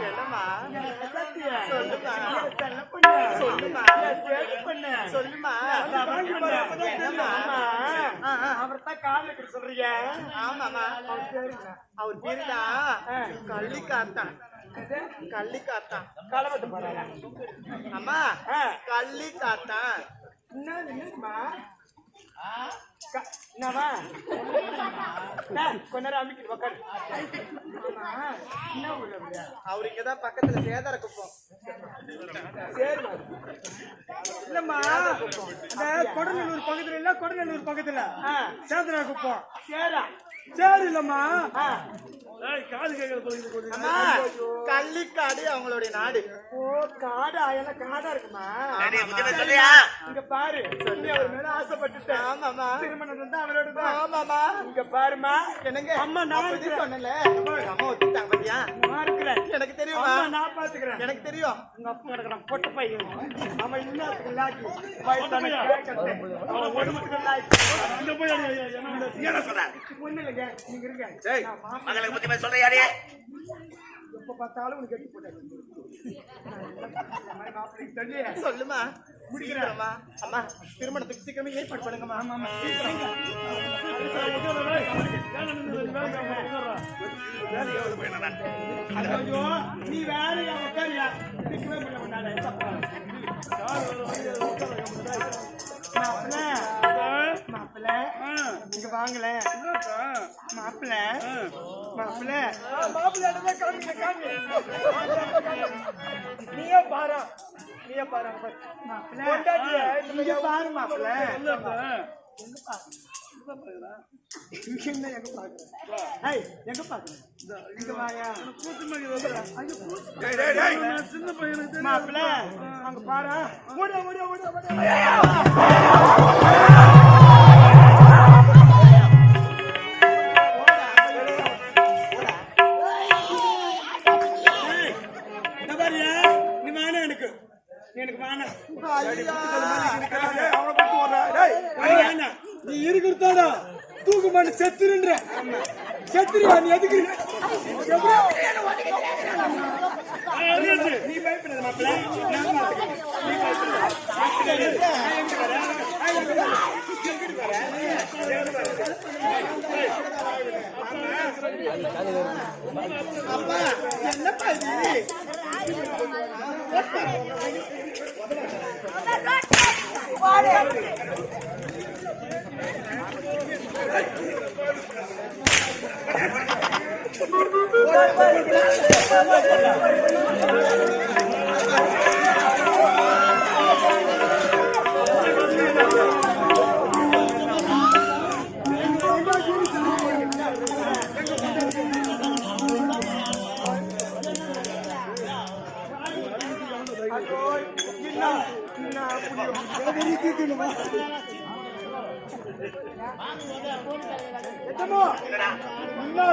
என்னம்மா சொல்லுமா சொல்லுமா என்னம்மா அவர்தான் காதல் இப்படி சொல்றீங்க. ஆமாமா அவர் பேருடா கள்ளிக்காத்தான். கள்ளிக்காத்தான் களவட்டு போறாங்க. அம்மா கள்ளிக்காத்தான். என்னமா என்னவா கொஞ்ச நேரம் அமைக்கிட்டு உக்காரு. அவரு இங்கதான் பக்கத்துல சேதார குப்பம். இல்லம்மா இந்த கொடுநல்லூர் பக்கத்துல இல்ல, கொடுநல்லூர் பக்கத்துல சேதரா குப்பம். சேரா சரி இல்லம்மா. காது கேட்கறது அம்மா கள்ளிக்காடு அவங்களுடைய நாடு. ஓ காடா எல்லாம் காடா இருக்குமா? இங்க பாரு சொல்லி அவர் மேல ஆசைப்பட்டுட்டேன். ஆமாமா திருமணம் வந்து அவரோட தான். ஆமாமா இங்க பாருமா என்னங்க அம்மா நான் சொன்னல அம்மா ஒத்துட்டாங்க பாத்தியா? நான் இருக்கிறேன். எனக்கு தெரியுமா? நான் பாத்துக்கிறேன். எனக்கு தெரியும். உங்க அப்பா கிடக்குறான் பொட்ட பையன். அவன் இன்னத்துக்கு லாக்கி வயசான கேட்கறது அவன் உடம்புக்கு லாக்கி. அங்க போய் என்ன சொல்ற? ஒண்ணு இல்லைங்க நீங்க இருங்க. மகளுக்கு பத்தி சொல்றியாடி? எப்ப பார்த்தாலும் உனக்கு கட்டி போட்டாங்க. சொல்லுமா முடிக்கிறேம்மா. அம்மா திருமணத்துக்கு சீக்கிரமே ஏற்பாடு பண்ணுங்கம்மா. ஆமாமா நீ வேற உட்காரியா மாப்பிள்ள இங்க வாங்கல மாப்பிள்ள மாப்பிள்ள மாப்பிள்ள நீயே பாரு நீயே பாரு மாப்பிள்ள பாரு மாப்பிள்ள எங்க பாக்குறேன் எங்க பாக்குறேன் இங்க வாயா சின்ன பையனுக்கு மாப்பிள்ள அங்க பாரு ஓட ஓட ஓட நீ இருக்கிறதாடா தூக்கு மாட்டு செத்துருன்ற செத்துறியா நீ எதுக்கு நீ பயப்படாத மாப்பிள்ள அப்பா என்னப்பா இது?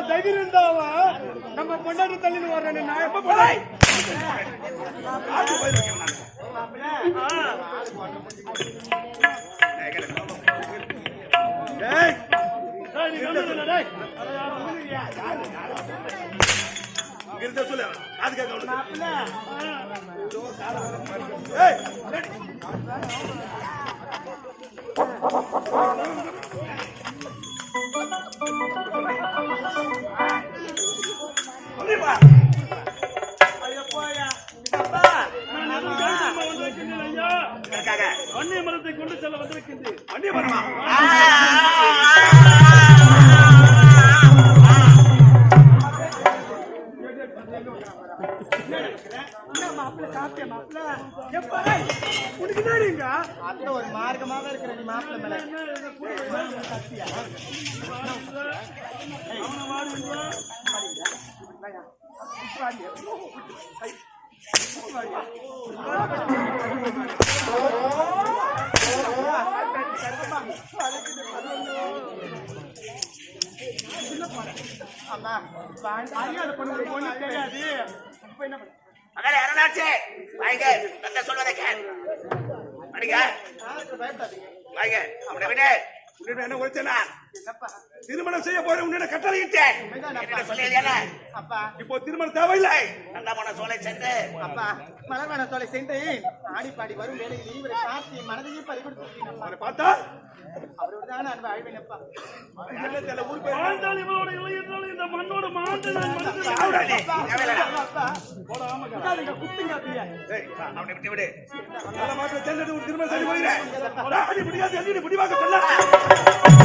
தைரியம் இருந்தாவ நம்ம பொண்டாட்டி தள்ளின்னு வர்றேன் நான் எப்ப போறேன் சொல்லு காது கேட்க வன்னிய மரத்தை கொண்டு செல்ல வந்திருக்கின்றேன். வண்டிய மரமா மாப்பிள்ள சாப்பிட்டேன் மாப்பிள்ள எப்ப உனக்கு என்னங்க அந்த ஒரு மார்க்கமாவே இருக்கிற நீ மாப்பிள்ள மேல அம்மா அறியாத பொண்ணு தெரியாது. இப்ப என்ன பண்ண மகளே அருணாட்சி வாங்க தந்தை சொல்வதை கேள் அடிங்க பயப்படாதீங்க. வாங்க அவனை விட உன்னிடம் என்ன உழைச்சனா என்னப்பா திருமணம் செய்ய போற உன்னிடம் கட்டளையிட்டேன் என்ன சொல்லியா அப்பா இப்போ திருமணம் தேவையில்லை நல்ல மன சோலை சென்று அப்பா மலர்வன சோலை சென்று ஆடிப்பாடி வரும் வேலையில் இவரை பார்த்து மனதையே பறிகொடுத்து அவனை பார்த்தா அவரோட தான் நான் வாழ்வேனப்பா. வாழ்ந்தால் இவளோட இல்லை என்றால் இந்த மண்ணோட மாண்டு நான் மனுஷன் குத்துங்க அப்படியே அவனை விட்டு விடு நல்ல மாற்றம் சென்று ஒரு திருமணம் செய்து போகிறேன் முடியாது முடிவாக சொல்ல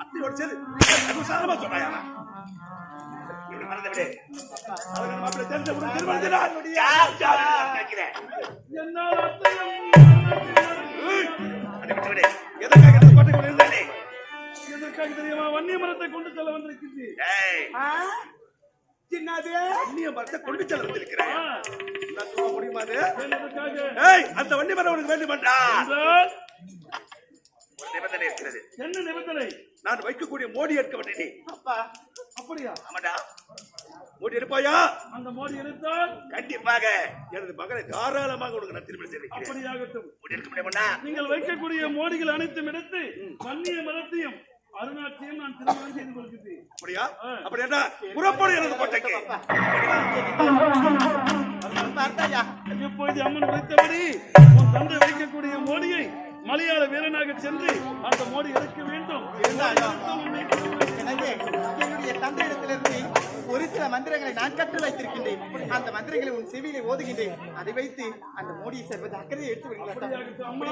அத்தையோடு சரி சாரமா சொன்னாயா மறந்து விடு அவர்கள் மாப்பிள்ளை தெரிஞ்ச ஒரு திருமணத்தினால் கேட்கிறேன் என்னால் அத்தையும் அதை விட்டு விடு எதற்காக கோட்டைக்குள் இருந்தானே எதற்காக தெரியுமா வன்னிய மரத்தை கொண்டு செல்ல வந்திருக்கிறது சின்னது வன்னிய மரத்தை கொண்டு செல்ல வந்திருக்கிறேன் நான் சொல்ல முடியுமா அது எதற்காக அந்த வன்னி மரம் உனக்கு வேண்டும் என்றால் என்றால் நிபந்தனை இருக்கிறது என்ன நிபந்தனை நான் வைக்கக்கூடிய மோடி எடுக்க வேண்டிய அப்பா அப்படியா ஆமாடா மோடி எடுப்பாயா அந்த மோடி எடுத்தால் கண்டிப்பாக எனது மகளை தாராளமாக உனக்கு நான் திருமணம் செய்திருக்கிறேன் அப்படியாகட்டும் மோடி எடுக்க முடியுமா நீங்கள் வைக்கக்கூடிய மோடிகள் அனைத்தும் எடுத்து வன்னிய மரத்தையும் அருணாட்சியும் நான் திருமணம் செய்து கொள்கிறேன் அப்படியா அப்படி என்ன புறப்படும் எனது கோட்டைக்கு பார்த்தாயா இப்போது அம்மன் வைத்தபடி உன் தந்தை வைக்கக்கூடிய மோடியை மலையாள வீரனாக சென்று அந்த மோடி எடுக்க வேண்டும் இருந்தாலும் எனவே என்னுடைய தந்தையிடத்திலிருந்து ஒரு சில மந்திரங்களை நான் கற்று வைத்திருக்கின்றேன் அந்த மந்திரங்களை உன் செவியிலே ஓதுகின்றேன் அதை வைத்து அந்த மோடியை செல்வது அக்கறையை எடுத்து விடுகிறார் அம்மா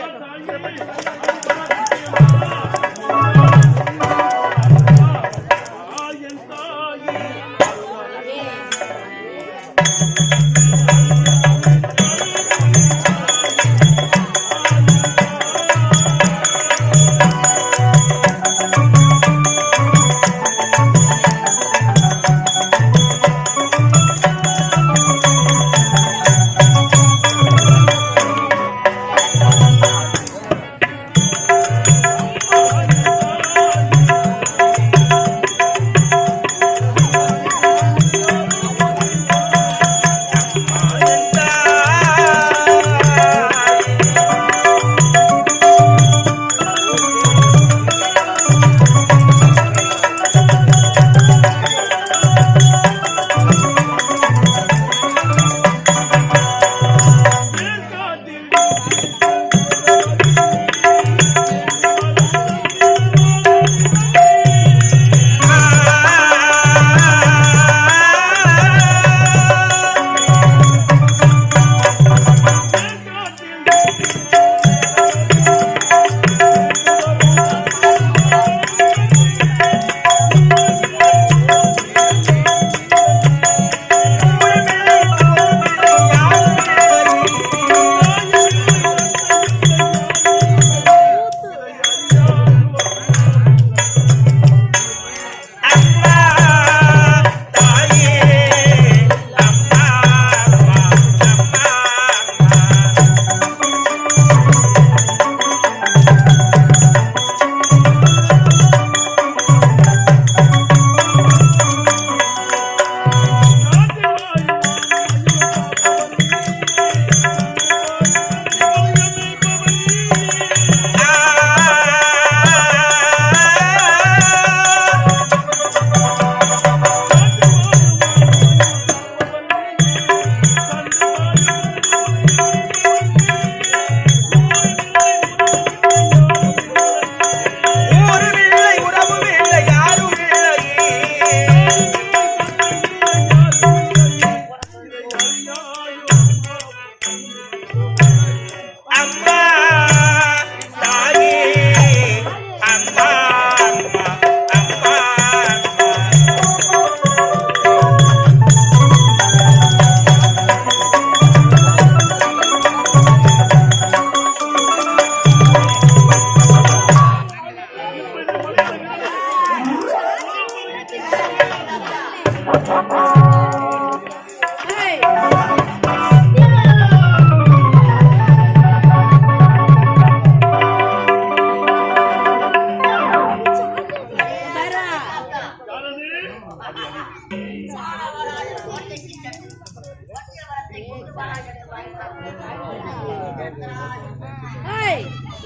தாயே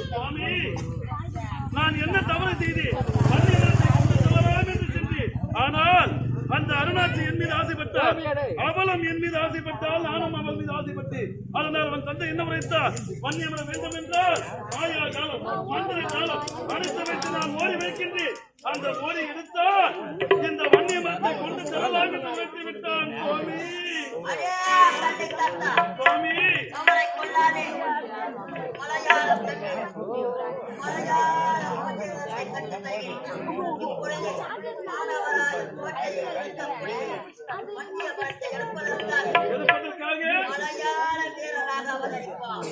சுவாமி, நான் என்ன தவறு செய்தேன்? வன்னியரசை கொண்டு செல்லலாம் என்று சென்றேன். ஆனால் அந்த அருணாட்சி என் மீது ஆசைப்பட்டார், அவளும் என் மீது ஆசைப்பட்டால் நானும் அவள் மீது ஆசைப்பட்டேன். அதனால் அவன் தந்தை என்ன உரைத்தார்? வன்னியமர வேண்டும் என்றால் ஆயா காலம் மந்திர காலம் அடித்து வைத்து நான் ஓடி வைக்கின்றேன். அந்த ஓடி எடுத்தால் இந்த வன்னிய மரத்தை கொண்டு செல்லலாம் என்று உரைத்து விட்டான். சுவாமி சுவாமி எடுப்பதற்காக மலையாள வீரராக அவதரிப்பார்.